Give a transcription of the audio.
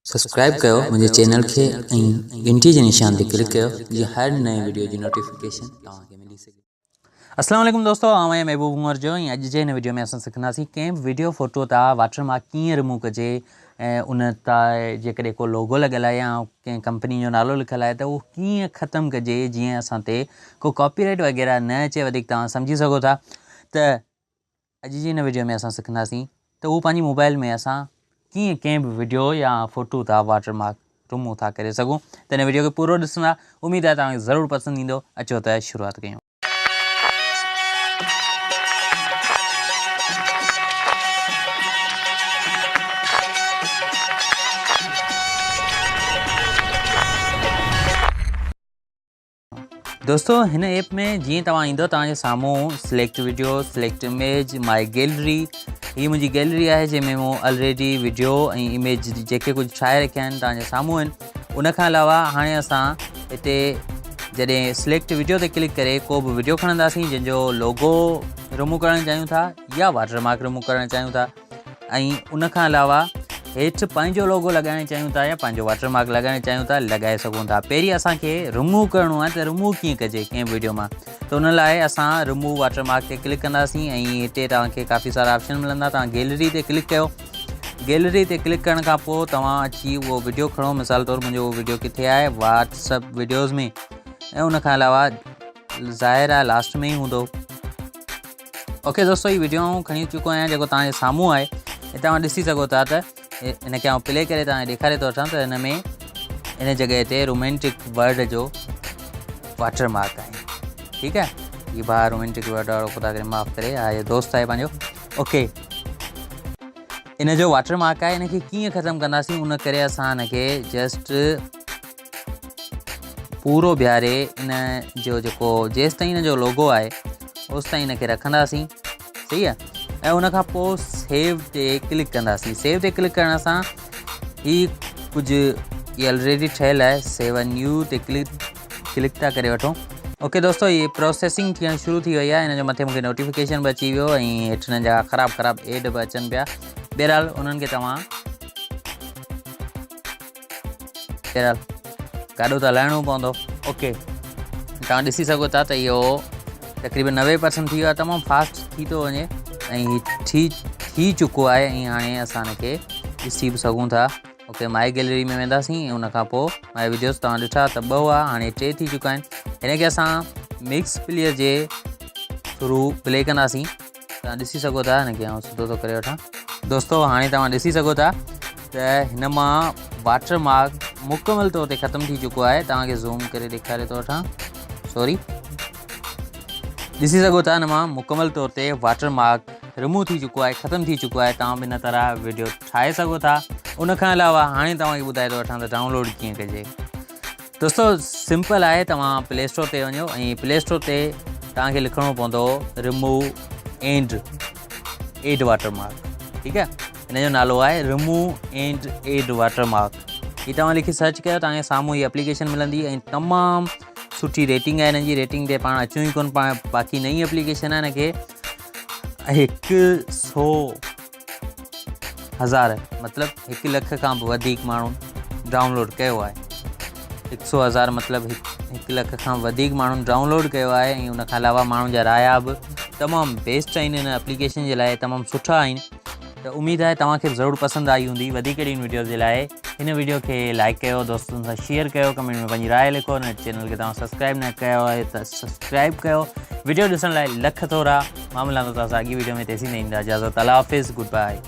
Subscribe कयो मुझे channel के घंटी के निशान ते क्लिक कयो जी हर नए वीडियो की नोटिफिकेशन तव्हांखे मिली सके। अस्सलाम वालेकुम दोस्तों, आवां महबूब उमर जो ऐं अॼु जे हिन वीडियो में असां सिखंदासीं कंहिं वीडियो फोटो तां वाटरमार्क कीअं रिमूव कजे ऐं उन तां जेकॾहिं को लोगो लॻियल आहे या कंहिं कंपनी जो नालो लिखियल आहे त उहो कीअं ख़तमु कजे जीअं असां ते को कॉपीराइट वग़ैरह न अचे। वधीक तव्हां सम्झी सघो था त अॼु जी हिन वीडियो में असां सिखंदासीं त उहो पंहिंजी मोबाइल में असां कीअं कंहिं बि वीडियो या फोटो था वाटरमार्क रिमूव था करे सघूं। त हिन वीडियो खे पूरो ॾिसंदा, उमेद आहे तव्हांखे ज़रूरु पसंदि ईंदो। अचो त शुरूआत कयूं। दोस्तों हिन ऐप में जीअं तव्हां ईंदो तव्हांजे साम्हूं सिलेक्ट वीडियो, सिलेक्ट इमेज, माई गैलरी, हीअ मुंहिंजी गैलरी आहे जंहिंमें मूं ऑलरेडी वीडियो ऐं इमेज जेके कुझु ठाहे रखिया आहिनि तव्हांजे साम्हूं आहिनि। उनखां अलावा हाणे असां हिते जॾहिं सिलेक्ट वीडियो ते क्लिक करे को बि वीडियो खणंदासीं जंहिंजो लोगो रिमूव करणु चाहियूं था या वाटरमार्क रिमूव करणु चाहियूं था, ऐं उनखां अलावा हेठि पंहिंजो लोगो लॻाइणु चाहियूं था या पंहिंजो वाटरमार्क लॻाइणु चाहियूं था, लॻाए सघूं था। पहिरीं असांखे रिमूव करिणो आहे त रिमूव कीअं कजे कंहिं वीडियो मां, त उन लाइ असां रिमूव वाटरमार्क ते क्लिक कंदासीं ऐं हिते तव्हांखे काफ़ी सारा ऑप्शन मिलंदा। तव्हां गैलरी ते क्लिक कयो। गैलरी ते क्लिक करण खां पोइ तव्हां अची उहो वीडियो खणो। मिसाल तौरु मुंहिंजो उहो वीडियो किथे आहे, व्हाट्सअप वीडियोज़ में, ऐं उनखां अलावा ज़ाहिर आहे लास्ट में ई हूंदो। ओके दोस्तों, हीअ वीडियो खणी चुको आहियां जेको तव्हांजे साम्हूं आहे। ऐं तव्हां ॾिसी सघो था त हिनखे आउं प्ले करे तव्हांखे ॾेखारे थो वठां त हिन में हिन जॻह ते रोमेंटिक वर्ड जो वाटरमार्क आहे। ठीकु आहे, हीअ भाउ रोमेंटिक वर्ड वारो ख़ुदा करे माफ़ु करे हा, इहो दोस्त आहे पंहिंजो। ओके, इन जो वाटरमार्क आहे। हिनखे कीअं ख़तमु कंदासीं उन करे असां हिनखे जस्ट पूरो बीहारे इन जो जेको जेसि ताईं हिन जो लोगो आहे ओसि ताईं हिनखे रखंदासीं। सही आहे, ऐं उनखां पोइ सेव ते क्लिक कंदासीं। सेव ते क्लिक करण सां ही कुझु ये ऑलरेडी ठहियल आहे। सेव एंड न्यू ते क्लिक था करे वठो। ओके दोस्तों, ये प्रोसेसिंग थियणु शुरू थी वई आहे। हिन जो मथे मूंखे नोटिफिकेशन बि अची वियो ऐं हेठि हिन जा ख़राबु एड बि अचनि पिया। बहरहाल उन्हनि खे तव्हां गाॾो त हलाइणो पवंदो। ओके, तव्हां ॾिसी सघो था त इहो तक़रीबन 90% थी वियो आहे। तमामु फास्ट थी थो वञे ऐं हीउ थी चुको आहे ऐं हाणे असां हिनखे ॾिसी बि सघूं था। ओके, माई गैलरी में वेंदासीं ऐं उनखां पोइ माई वीडियोज़ तव्हां ॾिठा त 2 हुआ, हाणे 3 थी चुका आहिनि। हिनखे असां मिक्स प्लेयर जे थ्रू प्ले कंदासीं। तव्हां ॾिसी सघो था, हिनखे आउं सिधो थो करे वठां। दोस्तों हाणे तव्हां ॾिसी सघो था त हिन मां वाटरमार्क मुकमल तौर ते ख़तमु थी चुको आहे। तव्हांखे ज़ूम करे ॾेखारे थो वठां। सॉरी, ॾिसी सघो था हिन मां मुकमल तौर ते वाटरमार्क रिमूव थी चुको आहे, ख़तमु थी चुको आहे। तव्हां बि इन तरह वीडियो ठाहे सघो था। उनखां अलावा हाणे तव्हांखे ॿुधाए थो वठां त डाउनलोड कीअं कजे। दोस्तों सिंपल आहे, तव्हां प्ले स्टोर ते वञो ऐं प्ले स्टोर ते तव्हांखे लिखिणो पवंदो रिमूव एड वाटरमार्क। ठीकु आहे, हिन जो नालो आहे रिमूव एड वाटरमार्क। हीअ तव्हां लिखी सर्च कयो, तव्हांजे साम्हूं हीअ एप्लीकेशन मिलंदी ऐं तमामु सुठी रेटिंग आहे हिन जी। रेटिंग ते पाण अचूं ई कोन, पाण बाक़ी नई एप्लीकेशन आहे। हिनखे 100,000 मतिलबु 1 लख खां बि वधीक माण्हुनि डाउनलोड कयो आहे। 100,000 मतिलबु 1 लख खां वधीक माण्हुनि डाउनलोड कयो आहे। ऐं उनखां अलावा माण्हुनि जा राया बि तमामु बेस्ट आहिनि हिन एप्लीकेशन जे लाइ, तमामु सुठा आहिनि। त उमेद आहे तव्हांखे बि ज़रूरु पसंदि आई हूंदी। वधीक ॾींहं वीडियो जे लाइ हिन वीडियो खे लाइक कयो, दोस्तनि सां शेयर कयो, कमेंट में पंहिंजी राय लिखो। हिन चैनल खे तव्हां सब्सक्राइब न कयो आहे त सब्सक्राइब कयो। वीडियो ॾिसण लाइ लख थोरा। मां मिलां थो तव्हां सां अॻी वीडियो में। तेसीं ताईं ईंदा इजाज़त। अल्लाह हाफ़िज़, गुड बाय।